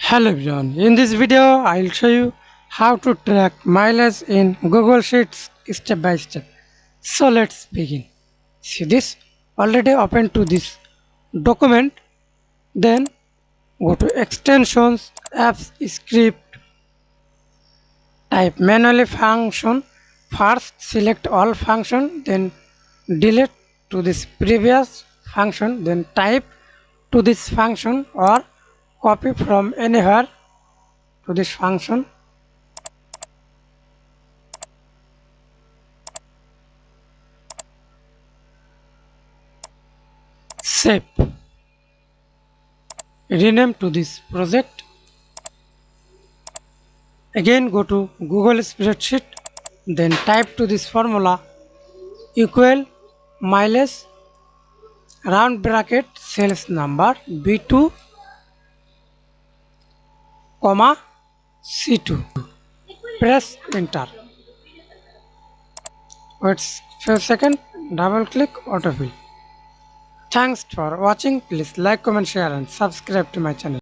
Hello everyone, in this video I'll show you how to track mileage in Google Sheets step by step. So let's begin. See this already open to this document, then go to extensions, apps, script, type manually function, first select all function, then delete to this previous function, then type to this function or copy from anywhere to this function. Save. Rename to this project. Again go to Google spreadsheet, then type to this formula equal mileage round bracket sales number B2 comma C2. Press enter. Wait few seconds, double click autofill. Thanks for watching. Please like, comment, share and subscribe to my channel.